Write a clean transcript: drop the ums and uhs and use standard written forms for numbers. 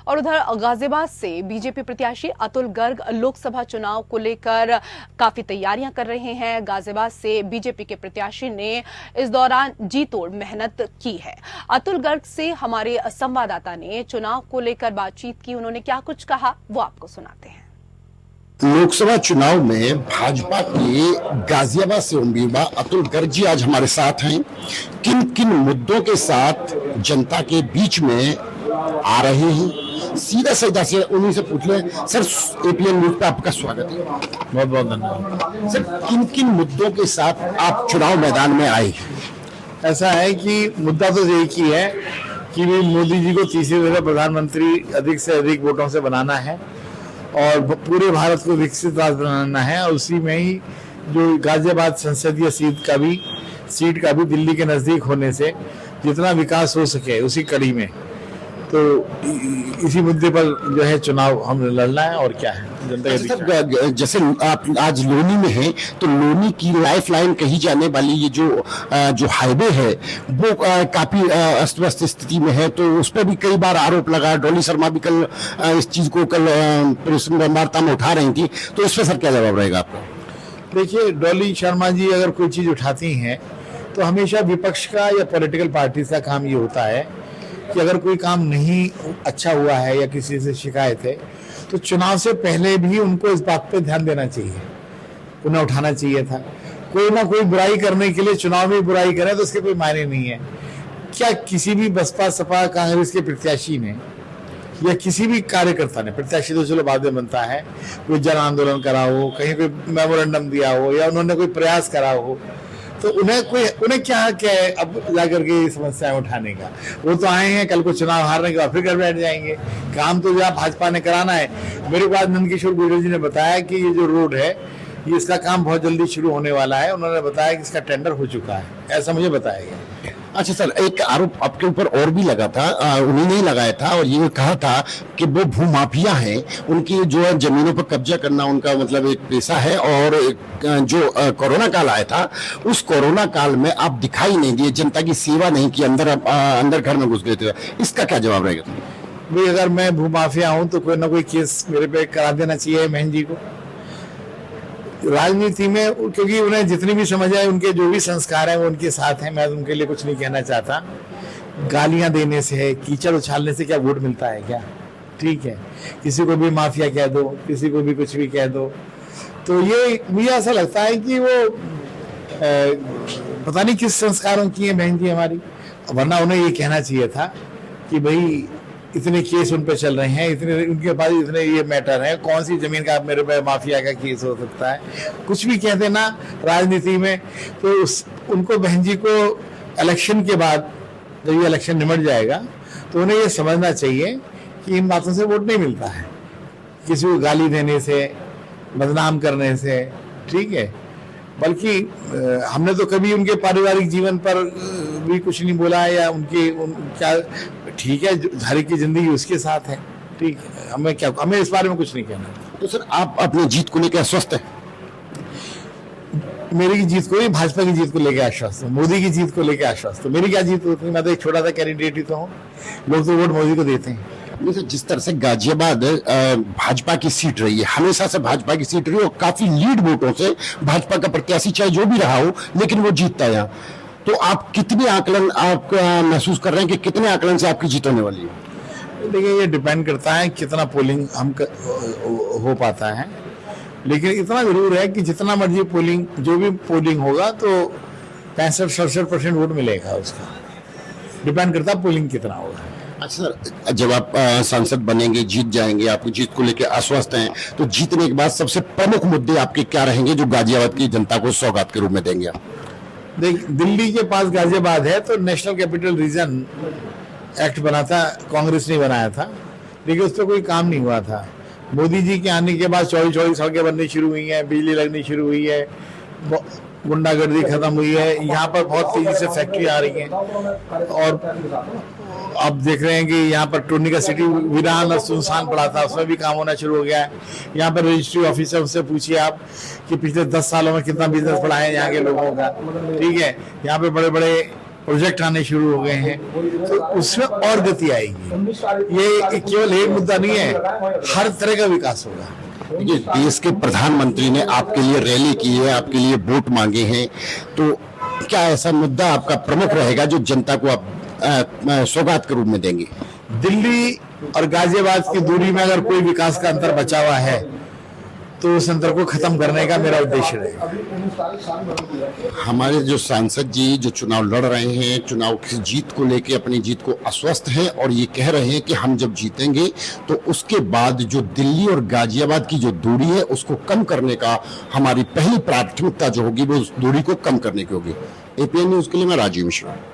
और उधर गाजियाबाद से बीजेपी प्रत्याशी अतुल गर्ग लोकसभा चुनाव को लेकर काफी तैयारियां कर रहे हैं। गाजियाबाद से बीजेपी के प्रत्याशी ने इस दौरान जी तोड़ मेहनत की है। अतुल गर्ग से हमारे संवाददाता ने चुनाव को लेकर बातचीत की। उन्होंने क्या कुछ कहा वो आपको सुनाते हैं। लोकसभा चुनाव में भाजपा के गाजियाबाद से उम्मीदवार अतुल गर्ग जी आज हमारे साथ हैं। किन किन मुद्दों के साथ जनता के बीच में आ रहे हैं, सीधा से उन्हीं से पूछ ले। सर, एपीएन न्यूज पे आपका स्वागत है। बहुत बहुत धन्यवाद। सर, किन किन मुद्दों के साथ आप चुनाव मैदान में आए हैं? ऐसा है कि मुद्दा तो एक ही है कि मोदी जी को तीसरी दफा प्रधानमंत्री अधिक से अधिक वोटों से बनाना है और पूरे भारत को विकसित राज्य बनाना है। और उसी में ही जो गाजियाबाद संसदीय सीट का भी दिल्ली के नजदीक होने से जितना विकास हो सके उसी कड़ी में, तो इसी मुद्दे पर जो है चुनाव हमने लड़ना है। और क्या है जनता के जैसे आप आज लोनी में हैं, तो लोनी की लाइफ लाइन कही जाने वाली ये जो हाईवे है वो काफी अस्त व्यस्त स्थिति में है। तो उस पर भी कई बार आरोप लगा। डॉली शर्मा भी कल इस चीज को प्रेस वार्ता में उठा रही थी, तो इस पर सर क्या जवाब रहेगा आपका? देखिए, डॉली शर्मा जी अगर कोई चीज उठाती हैं तो हमेशा विपक्ष का या पॉलिटिकल पार्टी का काम ये होता है कि अगर कोई काम नहीं अच्छा हुआ है या किसी से शिकायत है तो चुनाव से पहले भी उनको इस बात पे ध्यान देना चाहिए, उन्हें उठाना चाहिए था। कोई ना कोई बुराई करने के लिए चुनाव में बुराई करे तो उसके कोई मायने नहीं है। क्या किसी भी बसपा सपा कांग्रेस के प्रत्याशी ने या किसी भी कार्यकर्ता ने, प्रत्याशी तो चलो बाद में बनता है, कोई जन आंदोलन करा हो, कहीं कोई मेमोरेंडम दिया हो या उन्होंने कोई प्रयास करा हो, तो उन्हें क्या है अब जाकर के समस्याएं उठाने का? वो तो आए हैं, कल को चुनाव हारने के बाद फिर घर बैठ जाएंगे। काम तो जहाँ भाजपा ने कराना है। मेरे को आज नंदकिशोर गुर्जर जी ने बताया कि ये जो रोड है ये इसका काम बहुत जल्दी शुरू होने वाला है। उन्होंने बताया कि इसका टेंडर हो चुका है, ऐसा मुझे बताया गया। अच्छा सर, एक आरोप आपके ऊपर और भी लगा था, उन्होंने ही लगाया था और ये कहा था कि वो भूमाफिया हैं, उनकी जो है जमीनों पर कब्जा करना उनका मतलब एक पेशा है। और जो कोरोना काल आया था उस कोरोना काल में आप दिखाई नहीं दिए, जनता की सेवा नहीं की, अंदर घर में घुस गए थे। इसका क्या जवाब रहेगा? भाई, अगर मैं भूमाफिया हूँ तो कोई ना कोई केस मेरे पे करा देना चाहिए बहन जी को। राजनीति में क्योंकि उन्हें जितनी भी समझ आए, उनके जो भी संस्कार हैं वो उनके साथ हैं, मैं उनके लिए कुछ नहीं कहना चाहता। गालियां देने से, कीचड़ उछालने से क्या वोट मिलता है क्या? ठीक है, किसी को भी माफिया कह दो, किसी को भी कुछ भी कह दो, तो ये मुझे ऐसा लगता है कि वो पता नहीं किस संस्कारों की है बहन जी हमारी। वरना उन्हें ये कहना चाहिए था कि भाई इतने केस उन पे चल रहे हैं, इतने उनके पास इतने ये मैटर है, कौन सी जमीन का मेरे पे माफिया का केस हो सकता है? कुछ भी कहते ना राजनीति में, तो उनको बहन जी को इलेक्शन के बाद जब ये इलेक्शन निमट जाएगा तो उन्हें ये समझना चाहिए कि इन बातों से वोट नहीं मिलता है, किसी को गाली देने से, बदनाम करने से। ठीक है, बल्कि हमने तो कभी उनके पारिवारिक जीवन पर भी कुछ नहीं बोला है या क्या, ठीक है, हर एक की जिंदगी उसके साथ है। ठीक है, हमें इस बारे में कुछ नहीं कहना। तो सर, आप अपनी जीत को लेकर आश्वस्त हैं? मेरी जीत को नहीं, भाजपा की जीत को लेकर आश्वस्त हूँ, मोदी की जीत को लेकर आश्वस्त हूँ। मेरी क्या जीत होती है? मैं तो एक छोटा सा कैंडिडेट ही तो हूँ, लोग तो वोट मोदी को देते हैं। जिस तरह से गाजियाबाद भाजपा की सीट रही है, हमेशा से भाजपा की सीट रही है और काफी लीड वोटों से भाजपा का प्रत्याशी चाहे जो भी रहा हो लेकिन वो जीतता है। तो आप कितने आकलन आप महसूस कर रहे हैं कि कितने आकलन से आपकी जीत होने वाली है? देखिए, ये डिपेंड करता है कितना पोलिंग हो पाता है, लेकिन इतना जरूर है कि जितना मर्जी पोलिंग, जो भी पोलिंग होगा तो 65-67% वोट मिलेगा उसका। डिपेंड करता है पोलिंग कितना होगा। अच्छा सर, जब आप सांसद बनेंगे, जीत जाएंगे, आपकी जीत को लेकर आश्वस्त हैं, तो जीतने के बाद सबसे प्रमुख मुद्दे आपके क्या रहेंगे जो गाजियाबाद की जनता को सौगात के रूप में देंगे आप? देख, दिल्ली के पास गाजियाबाद है तो नेशनल कैपिटल रीजन एक्ट बना था, कांग्रेस ने बनाया था, लेकिन उस पर कोई काम नहीं हुआ था। मोदी जी के आने के बाद चौड़ी सड़कें बननी शुरू हुई हैं, बिजली लगनी शुरू हुई है, गुंडागर्दी खत्म हुई है, यहाँ पर बहुत तेजी से फैक्ट्री आ रही हैं। और अब देख रहे हैं कि यहाँ पर टूर्नी का सिटी वीरान और सुनसान पड़ा था, उसमें भी काम होना शुरू हो गया है। यहाँ पर रजिस्ट्री ऑफिसर से पूछिए आप कि पिछले 10 सालों में कितना बिजनेस बढ़ा है यहाँ के लोगों का। ठीक है, यहाँ पे बड़े बड़े प्रोजेक्ट आने शुरू हो गए हैं, तो उसमें और गति आएगी। ये केवल एक मुद्दा नहीं है, हर तरह का विकास होगा। देखिए, देश के प्रधानमंत्री ने आपके लिए रैली की है, आपके लिए वोट मांगे हैं, तो क्या ऐसा मुद्दा आपका प्रमुख रहेगा जो जनता को आप सौगात के रूप में देंगे? दिल्ली और गाजियाबाद की दूरी में अगर कोई विकास का अंतर बचा हुआ है तो उस अंतर को खत्म करने का मेरा उद्देश्य रहेगा। हमारे जो सांसद जी जो चुनाव लड़ रहे हैं, चुनाव की जीत को लेके अपनी जीत को आश्वस्त हैं और ये कह रहे हैं कि हम जब जीतेंगे तो उसके बाद जो दिल्ली और गाजियाबाद की जो दूरी है उसको कम करने का हमारी पहली प्राथमिकता जो होगी वो उस दूरी को कम करने की होगी। एपीएन न्यूज के लिए मैं राजीव मिश्रा।